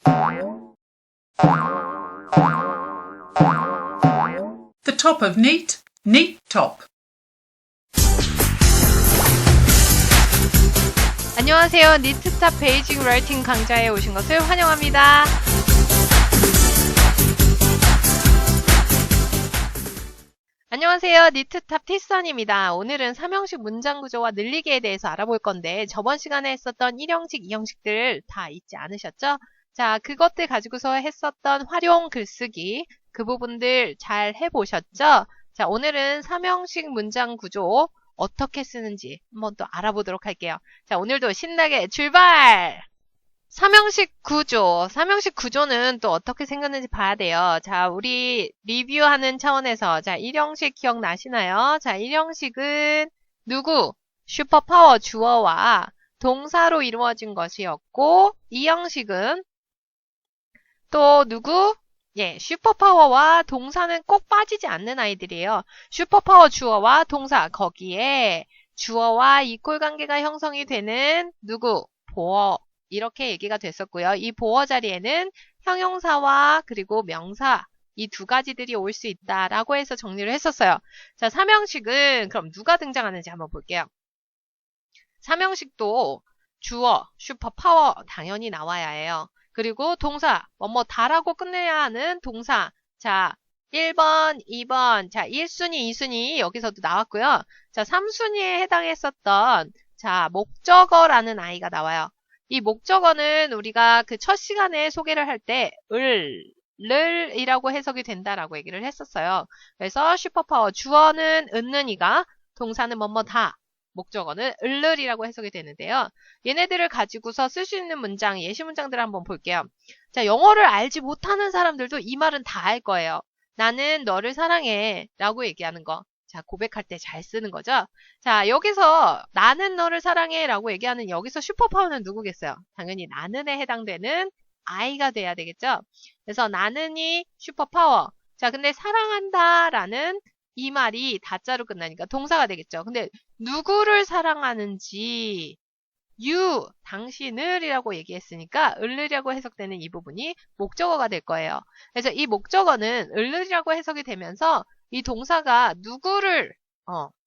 The top of neat, neat top. 안녕하세요. 니트탑 베이직 라이팅 강좌에 오신 것을 환영합니다. 안녕하세요. 니트탑 티선입니다. 오늘은 3형식 문장 구조와 늘리기에 대해서 알아볼 건데 저번 시간에 했었던 1형식, 2형식들 다 잊지 않으셨죠? 자, 그것들 가지고서 했었던 활용 글쓰기 그 부분들 잘 해보셨죠? 자, 오늘은 3형식 문장 구조 어떻게 쓰는지 한번 또 알아보도록 할게요. 자, 오늘도 신나게 출발! 3형식 구조. 3형식 구조는 또 어떻게 생겼는지 봐야 돼요. 자, 우리 리뷰하는 차원에서 자, 1형식 기억나시나요? 자, 1형식은 누구? 슈퍼파워 주어와 동사로 이루어진 것이었고 2형식은 또 누구? 예, 슈퍼파워와 동사는 꼭 빠지지 않는 아이들이에요. 슈퍼파워 주어와 동사, 거기에 주어와 이꼴 관계가 형성이 되는 누구? 보어. 이렇게 얘기가 됐었고요. 이 보어 자리에는 형용사와 그리고 명사 이 두 가지들이 올 수 있다라고 해서 정리를 했었어요. 자, 3형식은 그럼 누가 등장하는지 한번 볼게요. 3형식도 주어, 슈퍼파워 당연히 나와야 해요. 그리고 동사, 다라고 끝내야 하는 동사. 자, 1번, 2번, 자, 1순위, 2순위 여기서도 나왔고요. 자, 3순위에 해당했었던 자, 목적어라는 아이가 나와요. 이 목적어는 우리가 그 첫 시간에 소개를 할 때 이라고 해석이 된다라고 얘기를 했었어요. 그래서 슈퍼파워 주어는 은는이가 동사는 다 목적어는 을이라고 해석이 되는데요. 얘네들을 가지고서 쓸 수 있는 문장, 예시 문장들을 한번 볼게요. 자, 영어를 알지 못하는 사람들도 이 말은 다 알 거예요. 나는 너를 사랑해 라고 얘기하는 거. 자, 고백할 때 잘 쓰는 거죠. 자, 여기서 나는 너를 사랑해 라고 얘기하는 여기서 슈퍼파워는 누구겠어요? 당연히 나는에 해당되는 I가 돼야 되겠죠. 그래서 나는이 슈퍼파워. 자, 근데 사랑한다 라는 이 말이 다자로 끝나니까 동사가 되겠죠. 근데 누구를 사랑하는지 you, 당신을 이라고 얘기했으니까 을이라고 해석되는 이 부분이 목적어가 될 거예요. 그래서 이 목적어는 을이라고 해석이 되면서 이 동사가 누구를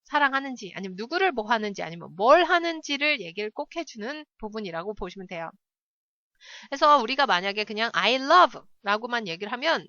사랑하는지 아니면 누구를 뭐 하는지 아니면 뭘 하는지를 얘기를 꼭 해주는 부분이라고 보시면 돼요. 그래서 우리가 만약에 그냥 I love 라고만 얘기를 하면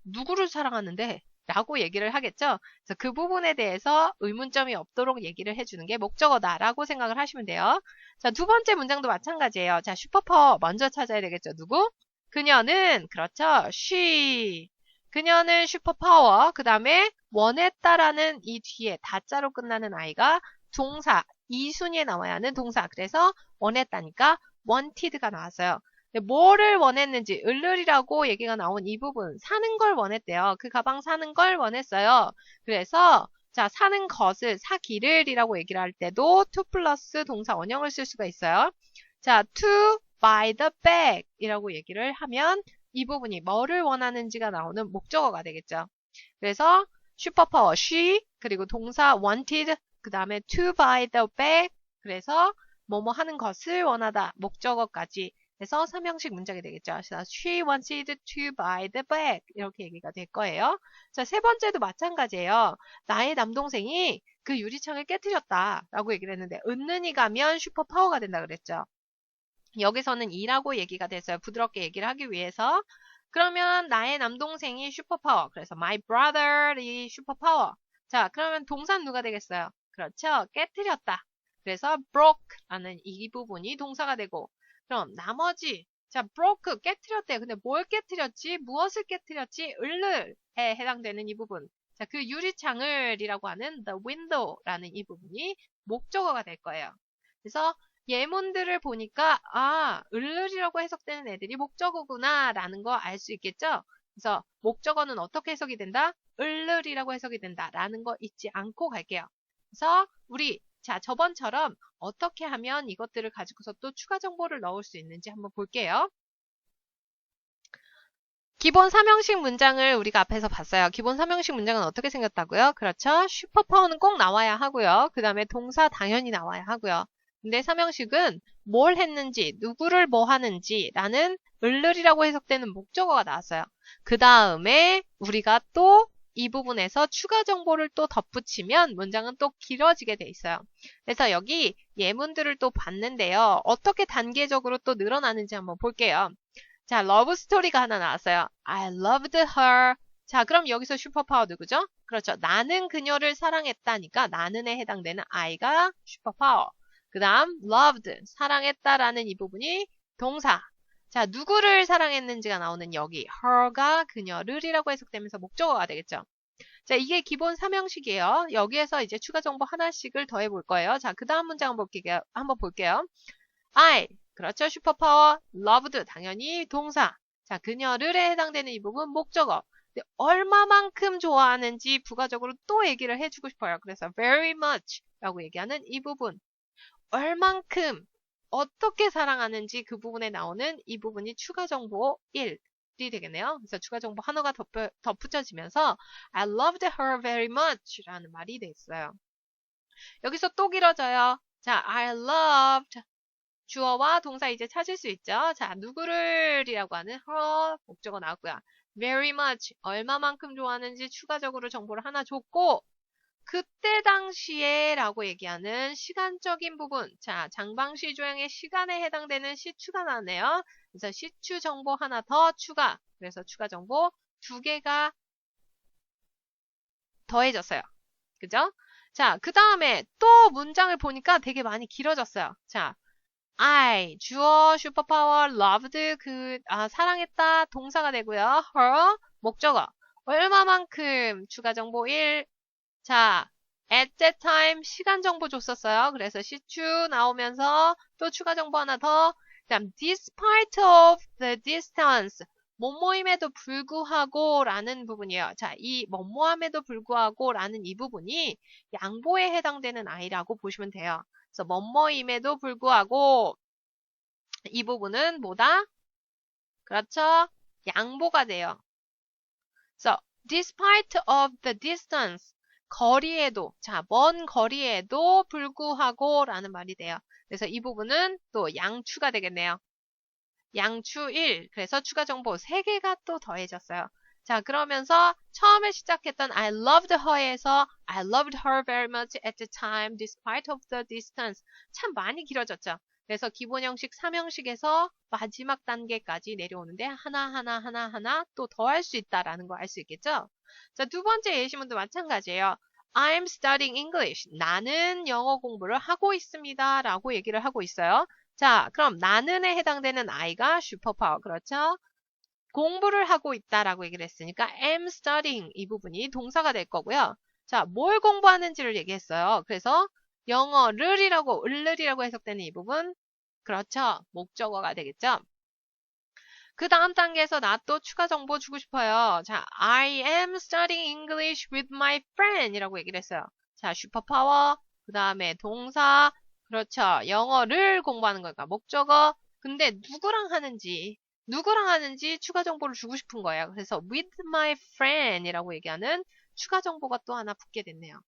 누구를 사랑하는데 라고 얘기를 하겠죠. 그래서 그 부분에 대해서 의문점이 없도록 얘기를 해주는 게 목적어다라고 생각을 하시면 돼요. 자, 두 번째 문장도 마찬가지예요. 자, 슈퍼파워 먼저 찾아야 되겠죠. 누구? 그녀는 그렇죠. she. 그녀는 슈퍼파워. 그 다음에 원했다라는 이 뒤에 다자로 끝나는 아이가 동사 2순위에 나와야 하는 동사. 그래서 원했다니까 wanted가 나왔어요. 뭐를 원했는지 을이라고 얘기가 나온 이 부분 사는 걸 원했대요. 그 가방 사는 걸 원했어요. 그래서 자 사는 것을 사기를 이라고 얘기를 할 때도 to 플러스 동사 원형을 쓸 수가 있어요. 자 to buy the bag 이라고 얘기를 하면 이 부분이 뭐를 원하는지가 나오는 목적어가 되겠죠. 그래서 슈퍼파워 she 그리고 동사 wanted 그 다음에 to buy the bag 그래서 뭐뭐 하는 것을 원하다 목적어까지 그래서 3형식 문장이 되겠죠. She wanted to buy the bag. 이렇게 얘기가 될 거예요. 자, 세 번째도 마찬가지예요. 나의 남동생이 그 유리창을 깨트렸다. 라고 얘기를 했는데, 은는이 가면 슈퍼파워가 된다 그랬죠. 여기서는 이라고 얘기가 됐어요. 부드럽게 얘기를 하기 위해서. 그러면 나의 남동생이 슈퍼파워. 그래서 my brother이 슈퍼파워. 자, 그러면 동사는 누가 되겠어요? 그렇죠. 깨트렸다. 그래서 broke라는 이 부분이 동사가 되고, 그럼 나머지 자 broke 깨트렸대요. 근데 뭘 깨트렸지? 무엇을 깨트렸지? 을에 해당되는 이 부분. 자, 그 유리창을 이라고 하는 the window라는 이 부분이 목적어가 될 거예요. 그래서 예문들을 보니까 을이라고 해석되는 애들이 목적어구나 라는 거 알 수 있겠죠? 그래서 목적어는 어떻게 해석이 된다? 을이라고 해석이 된다 라는 거 잊지 않고 갈게요. 그래서 우리 자, 저번처럼 어떻게 하면 이것들을 가지고서 또 추가 정보를 넣을 수 있는지 한번 볼게요. 기본 3형식 문장을 우리가 앞에서 봤어요. 기본 3형식 문장은 어떻게 생겼다고요? 그렇죠. 슈퍼파워는 꼭 나와야 하고요. 그 다음에 동사 당연히 나와야 하고요. 근데 삼형식은 뭘 했는지, 누구를 뭐 하는지 라는 을을이라고 해석되는 목적어가 나왔어요. 그 다음에 우리가 또 이 부분에서 추가 정보를 또 덧붙이면 문장은 또 길어지게 돼 있어요. 그래서 여기 예문들을 또 봤는데요. 어떻게 단계적으로 또 늘어나는지 한번 볼게요. 자, 러브 스토리가 하나 나왔어요. I loved her. 자, 그럼 여기서 슈퍼파워 누구죠? 그렇죠. 나는 그녀를 사랑했다니까 나는에 해당되는 I가 슈퍼파워. 그 다음 loved, 사랑했다라는 이 부분이 동사. 자, 누구를 사랑했는지가 나오는 여기 her가 그녀를이라고 해석되면서 목적어가 되겠죠. 자, 이게 기본 삼형식이에요. 여기에서 이제 추가 정보 하나씩을 더해 볼 거예요. 자, 그 다음 문장 한번 볼게요. I, 그렇죠. 슈퍼파워. loved, 당연히 동사. 자, 그녀를에 해당되는 이 부분 목적어. 근데 얼마만큼 좋아하는지 부가적으로 또 얘기를 해주고 싶어요. 그래서 very much 라고 얘기하는 이 부분. 얼만큼, 어떻게 사랑하는지 그 부분에 나오는 이 부분이 추가 정보 1이 되겠네요. 그래서 추가 정보 하나가 덧붙여지면서 I loved her very much 라는 말이 돼 있어요. 여기서 또 길어져요. 자, I loved 주어와 동사 이제 찾을 수 있죠. 자, 누구를 이라고 하는 her 목적어 나왔고요. very much 얼마만큼 좋아하는지 추가적으로 정보를 하나 줬고 그때 당시에 라고 얘기하는 시간적인 부분. 자, 장방시 조형의 시간에 해당되는 시추가 나왔네요. 그래서 시추 정보 하나 더 추가. 그래서 추가 정보 2개가 더해졌어요. 그죠? 자, 그 다음에 또 문장을 보니까 되게 많이 길어졌어요. 자, I, 주어, 슈퍼파워, loved, 사랑했다, 동사가 되고요. her, 목적어. 얼마만큼, 추가 정보 1. 자, at that time, 시간 정보 줬었어요. 그래서 시추 나오면서 또 추가 정보 하나 더. 그다음, despite of the distance. 뭐뭐임에도 불구하고 라는 부분이에요. 자, 이 뭐뭐함에도 불구하고 라는 이 부분이 양보에 해당되는 I라고 보시면 돼요. 그래서 뭐뭐임에도 불구하고 이 부분은 뭐다? 그렇죠? 양보가 돼요. 그래서 despite of the distance 거리에도 자, 먼 거리에도 불구하고 라는 말이 돼요. 그래서 이 부분은 또 양추가 되겠네요. 양추 1. 그래서 추가 정보 3개가 또 더해졌어요. 자, 그러면서 처음에 시작했던 I loved her에서 I loved her very much at the time despite of the distance 참 많이 길어졌죠. 그래서 기본 형식 3형식에서 마지막 단계까지 내려오는데 하나 또 더 할 수 있다라는 거 알 수 있겠죠? 자, 두 번째 예시문도 마찬가지예요. I'm studying English. 나는 영어 공부를 하고 있습니다. 라고 얘기를 하고 있어요. 자, 그럼 나는에 해당되는 I가 슈퍼파워. 그렇죠? 공부를 하고 있다라고 얘기를 했으니까 am studying 이 부분이 동사가 될 거고요. 자, 뭘 공부하는지를 얘기했어요. 그래서 영어를이라고 을을이라고 해석되는 이 부분 그렇죠. 목적어가 되겠죠. 그 다음 단계에서 나 또 추가 정보 주고 싶어요. 자, I am studying English with my friend 이라고 얘기를 했어요. 자, 슈퍼파워 그 다음에 동사 그렇죠. 영어를 공부하는 거니까 목적어 근데 누구랑 하는지 추가 정보를 주고 싶은 거예요. 그래서 with my friend 이라고 얘기하는 추가 정보가 또 하나 붙게 됐네요.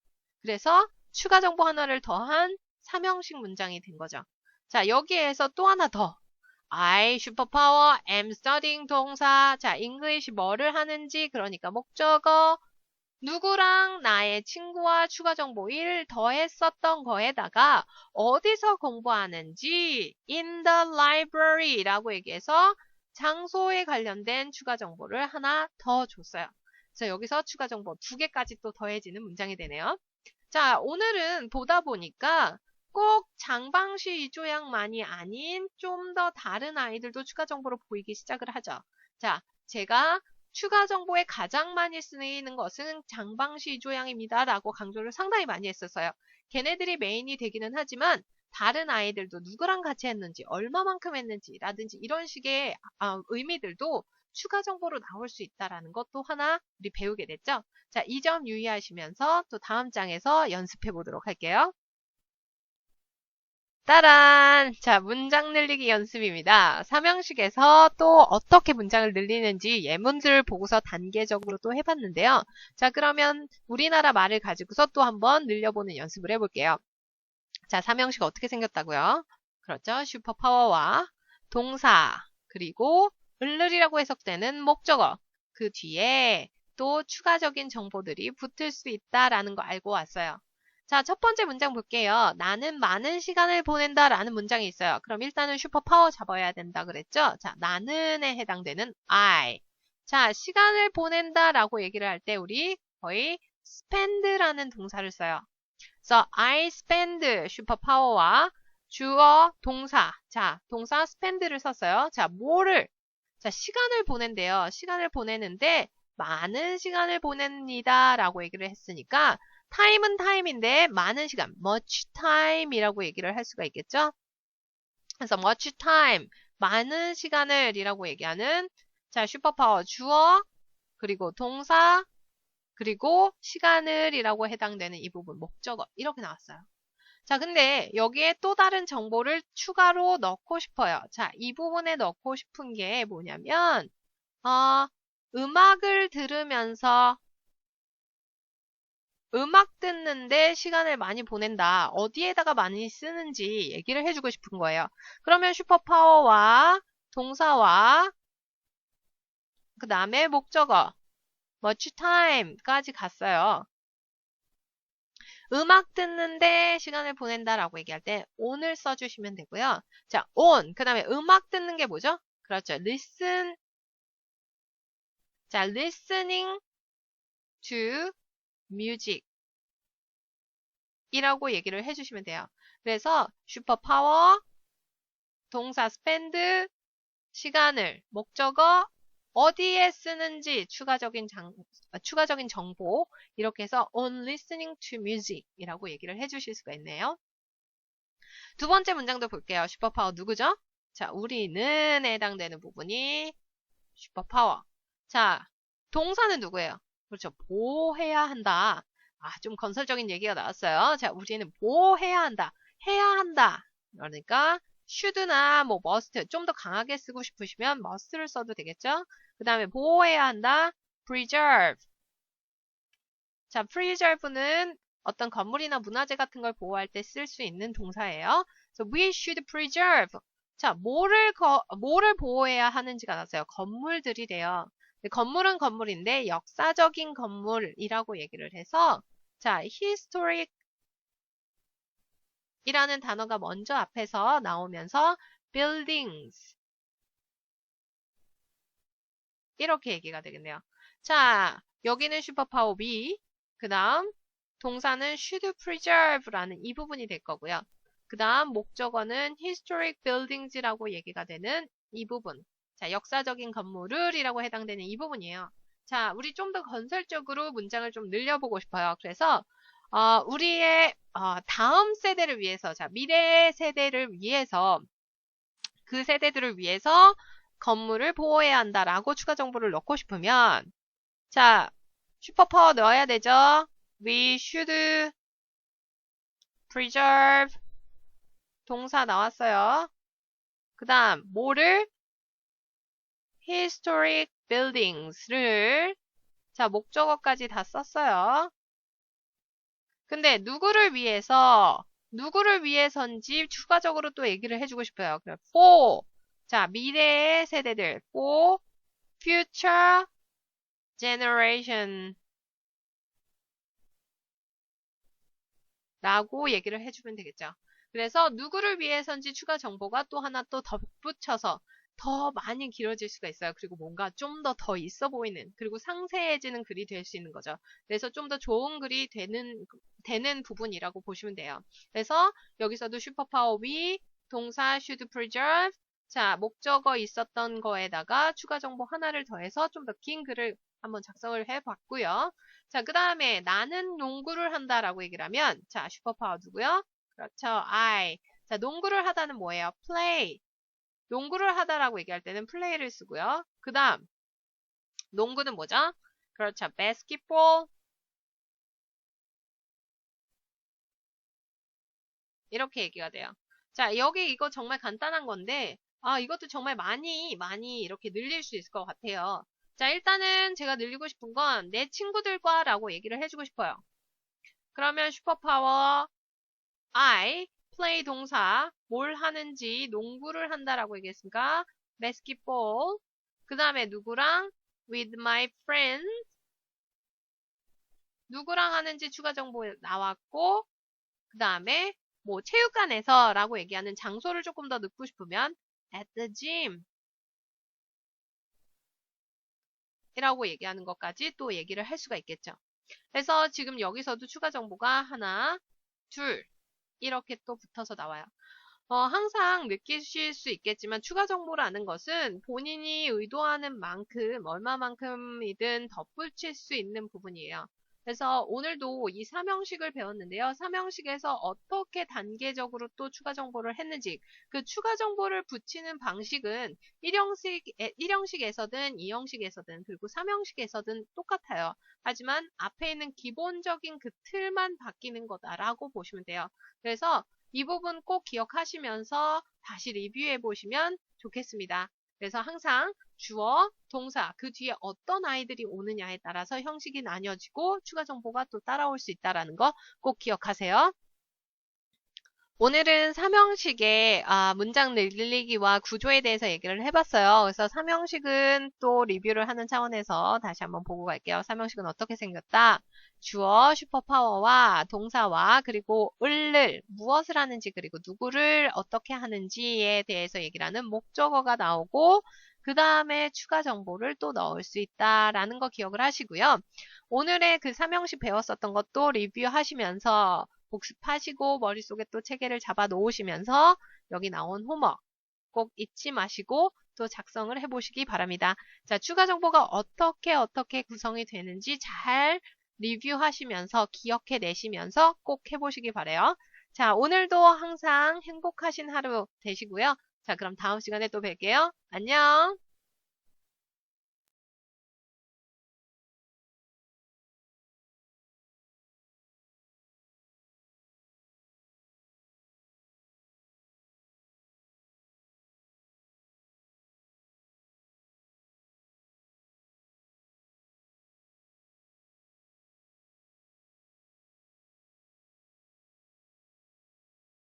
그래서 추가 정보 하나를 더한 3형식 문장이 된 거죠. 자, 여기에서 또 하나 더. I, 슈퍼파워, am studying 동사. 자, English 뭐를 하는지 그러니까 목적어. 누구랑 나의 친구와 추가 정보 1 더했었던 거에다가 어디서 공부하는지 in the library 라고 얘기해서 장소에 관련된 추가 정보를 하나 더 줬어요. 그래서 여기서 추가 정보 2개까지 또 더해지는 문장이 되네요. 자, 오늘은 보다 보니까 꼭 장방시 이조양만이 아닌 좀 더 다른 아이들도 추가 정보로 보이기 시작을 하죠. 자, 제가 추가 정보에 가장 많이 쓰이는 것은 장방시 이조양입니다. 라고 강조를 상당히 많이 했었어요. 걔네들이 메인이 되기는 하지만 다른 아이들도 누구랑 같이 했는지, 얼마만큼 했는지 라든지 이런 식의 의미들도 추가 정보로 나올 수 있다는 것도 하나 우리 배우게 됐죠. 자, 이 점 유의하시면서 또 다음 장에서 연습해 보도록 할게요. 따란! 자, 문장 늘리기 연습입니다. 3형식에서 또 어떻게 문장을 늘리는지 예문들 보고서 단계적으로 또 해봤는데요. 자, 그러면 우리나라 말을 가지고서 또 한번 늘려보는 연습을 해볼게요. 자, 삼형식 어떻게 생겼다고요? 그렇죠. 슈퍼파워와 동사, 그리고 을을이라고 해석되는 목적어, 그 뒤에 또 추가적인 정보들이 붙을 수 있다라는 거 알고 왔어요. 자, 첫 번째 문장 볼게요. 나는 많은 시간을 보낸다 라는 문장이 있어요. 그럼 일단은 슈퍼파워 잡아야 된다 그랬죠? 자, 나는에 해당되는 I. 자, 시간을 보낸다 라고 얘기를 할 때 우리 거의 spend라는 동사를 써요. 그래서 I spend 슈퍼파워와 주어 동사. 자, 동사 spend를 썼어요. 자, 자, 시간을 보낸대요. 시간을 보내는데 많은 시간을 보냅니다 라고 얘기를 했으니까 time은 time인데 많은 시간, much time이라고 얘기를 할 수가 있겠죠? 그래서 much time, 많은 시간을 이라고 얘기하는 자, 슈퍼파워 주어, 그리고 동사, 그리고 시간을 이라고 해당되는 이 부분 목적어 이렇게 나왔어요. 자, 근데 여기에 또 다른 정보를 추가로 넣고 싶어요. 자, 이 부분에 넣고 싶은 게 뭐냐면 음악을 들으면서 음악 듣는데 시간을 많이 보낸다. 어디에다가 많이 쓰는지 얘기를 해주고 싶은 거예요. 그러면 슈퍼파워와 동사와 그 다음에 목적어 much time까지 갔어요. 음악 듣는데 시간을 보낸다라고 얘기할 때 on을 써주시면 되고요. 자, on. 그 다음에 음악 듣는 게 뭐죠? 그렇죠. listen. 자, listening to music 이라고 얘기를 해주시면 돼요. 그래서 슈퍼파워, 동사 spend, 시간을, 목적어, 어디에 쓰는지 추가적인 정보 이렇게 해서 on listening to music 이라고 얘기를 해주실 수가 있네요. 두 번째 문장도 볼게요. 슈퍼파워 누구죠? 자, 우리는 해당되는 부분이 슈퍼파워. 자, 동사는 누구예요? 그렇죠. 보호해야 한다. 좀 건설적인 얘기가 나왔어요. 자, 우리는 보호해야 한다. 해야 한다. 그러니까 should나 뭐 must 좀 더 강하게 쓰고 싶으시면 must를 써도 되겠죠? 그 다음에 보호해야 한다. preserve. 자, preserve는 어떤 건물이나 문화재 같은 걸 보호할 때 쓸 수 있는 동사예요. So we should preserve. 자, 뭐를 보호해야 하는지가 나왔어요. 건물들이래요. 건물은 건물인데 역사적인 건물이라고 얘기를 해서 자, historic 이라는 단어가 먼저 앞에서 나오면서 buildings 이렇게 얘기가 되겠네요. 자, 여기는 슈퍼파워 B, 그 다음 동사는 should preserve라는 이 부분이 될 거고요. 그 다음 목적어는 historic buildings라고 얘기가 되는 이 부분. 자, 역사적인 건물을 이라고 해당되는 이 부분이에요. 자, 우리 좀 더 건설적으로 문장을 좀 늘려보고 싶어요. 그래서 우리의 다음 세대를 위해서, 자, 미래 세대를 위해서 그 세대들을 위해서 건물을 보호해야 한다라고 추가 정보를 넣고 싶으면 자, 슈퍼파워 넣어야 되죠. We should preserve 동사 나왔어요. 그 다음 뭐를? historic buildings를 자, 목적어까지 다 썼어요. 근데 누구를 위해서인지 추가적으로 또 얘기를 해주고 싶어요. for 자, 미래의 세대들 for future generation 라고 얘기를 해주면 되겠죠. 그래서 누구를 위해서인지 추가 정보가 또 하나 또 덧붙여서 더 많이 길어질 수가 있어요. 그리고 뭔가 좀 더 있어 보이는 그리고 상세해지는 글이 될 수 있는 거죠. 그래서 좀 더 좋은 글이 되는 부분이라고 보시면 돼요. 그래서 여기서도 슈퍼파워 we 동사 should preserve 자 목적어 있었던 거에다가 추가 정보 하나를 더해서 좀 더 긴 글을 한번 작성을 해봤고요. 자, 그 다음에 나는 농구를 한다라고 얘기를 하면 자, 슈퍼파워 누구요? 그렇죠. I. 자, 농구를 하다는 뭐예요? play. 농구를 하다라고 얘기할 때는 play를 쓰고요. 그 다음 농구는 뭐죠? 그렇죠. basketball. 이렇게 얘기가 돼요. 자, 여기 이거 정말 간단한 건데 이것도 정말 많이 이렇게 늘릴 수 있을 것 같아요. 자, 일단은 제가 늘리고 싶은 건 내 친구들과 라고 얘기를 해주고 싶어요. 그러면 슈퍼파워 I play 동사 뭘 하는지 농구를 한다라고 얘기했으니까 basketball. 그 다음에 누구랑 with my friends. 누구랑 하는지 추가 정보 나왔고 그 다음에 뭐 체육관에서 라고 얘기하는 장소를 조금 더 넣고 싶으면 at the gym 이라고 얘기하는 것까지 또 얘기를 할 수가 있겠죠. 그래서 지금 여기서도 추가 정보가 하나, 둘 이렇게 또 붙어서 나와요. 항상 느끼실 수 있겠지만 추가 정보라는 것은 본인이 의도하는 만큼 얼마만큼이든 덧붙일 수 있는 부분이에요. 그래서 오늘도 이 삼형식을 배웠는데요. 삼형식에서 어떻게 단계적으로 또 추가 정보를 했는지 그 추가 정보를 붙이는 방식은 1형식에서든 2형식에서든 그리고 3형식에서든 똑같아요. 하지만 앞에 있는 기본적인 그 틀만 바뀌는 거다라고 보시면 돼요. 그래서 이 부분 꼭 기억하시면서 다시 리뷰해 보시면 좋겠습니다. 그래서 항상 주어, 동사, 그 뒤에 어떤 아이들이 오느냐에 따라서 형식이 나뉘어지고 추가 정보가 또 따라올 수 있다는 거 꼭 기억하세요. 오늘은 삼형식의 문장 늘리기와 구조에 대해서 얘기를 해봤어요. 그래서 삼형식은 또 리뷰를 하는 차원에서 다시 한번 보고 갈게요. 삼형식은 어떻게 생겼다? 주어, 슈퍼파워와 동사와 그리고 을을 무엇을 하는지 그리고 누구를 어떻게 하는지에 대해서 얘기를 하는 목적어가 나오고 그 다음에 추가 정보를 또 넣을 수 있다라는 거 기억을 하시고요. 오늘의 그 삼형식 배웠었던 것도 리뷰하시면서 복습하시고 머릿속에 또 체계를 잡아 놓으시면서 여기 나온 홈워크 꼭 잊지 마시고 또 작성을 해보시기 바랍니다. 자, 추가 정보가 어떻게 구성이 되는지 잘 리뷰하시면서 기억해 내시면서 꼭 해보시기 바래요. 자, 오늘도 항상 행복하신 하루 되시고요. 자, 그럼 다음 시간에 또 뵐게요. 안녕!